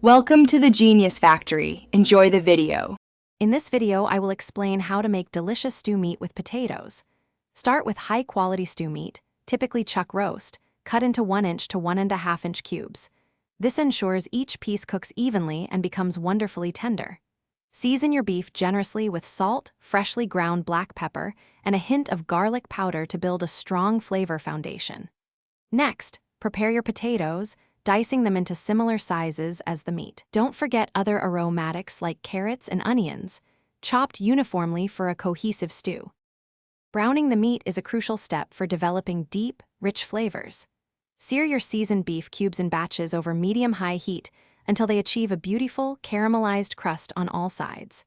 Welcome to the Genius Factory. Enjoy the video. In this video, I will explain how to make delicious stew meat with potatoes. Start with high-quality stew meat, typically chuck roast, cut into 1-inch to 1.5-inch cubes. This ensures each piece cooks evenly and becomes wonderfully tender. Season your beef generously with salt, freshly ground black pepper, and a hint of garlic powder to build a strong flavor foundation. Next, prepare your potatoes, dicing them into similar sizes as the meat. Don't forget other aromatics like carrots and onions, chopped uniformly for a cohesive stew. Browning the meat is a crucial step for developing deep, rich flavors. Sear your seasoned beef cubes in batches over medium-high heat until they achieve a beautiful, caramelized crust on all sides.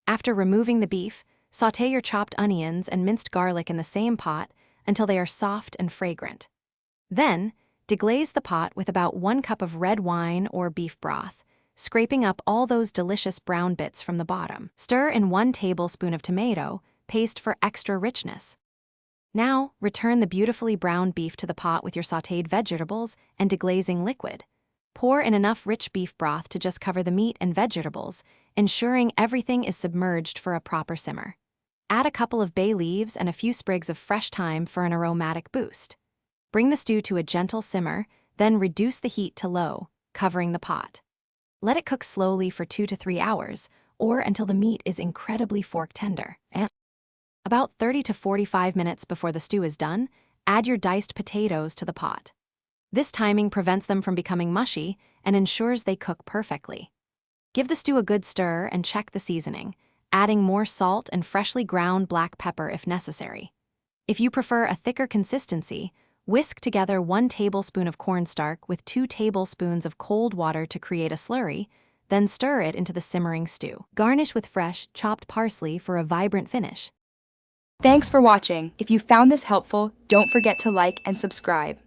After removing the beef, sauté your chopped onions and minced garlic in the same pot until they are soft and fragrant. Then, deglaze the pot with about 1 cup of red wine or beef broth, scraping up all those delicious brown bits from the bottom. Stir in 1 tablespoon of tomato paste for extra richness. Now, return the beautifully browned beef to the pot with your sautéed vegetables and deglazing liquid. Pour in enough rich beef broth to just cover the meat and vegetables, ensuring everything is submerged for a proper simmer. Add a couple of bay leaves and a few sprigs of fresh thyme for an aromatic boost. Bring the stew to a gentle simmer, then reduce the heat to low, covering the pot. Let it cook slowly for 2 to 3 hours, or until the meat is incredibly fork tender. About 30 to 45 minutes before the stew is done, add your diced potatoes to the pot. This timing prevents them from becoming mushy and ensures they cook perfectly. Give the stew a good stir and check the seasoning, adding more salt and freshly ground black pepper if necessary. If you prefer a thicker consistency, whisk together 1 tablespoon of cornstarch with 2 tablespoons of cold water to create a slurry, then stir it into the simmering stew. Garnish with fresh, chopped parsley for a vibrant finish. Thanks for watching. If you found this helpful, don't forget to like and subscribe.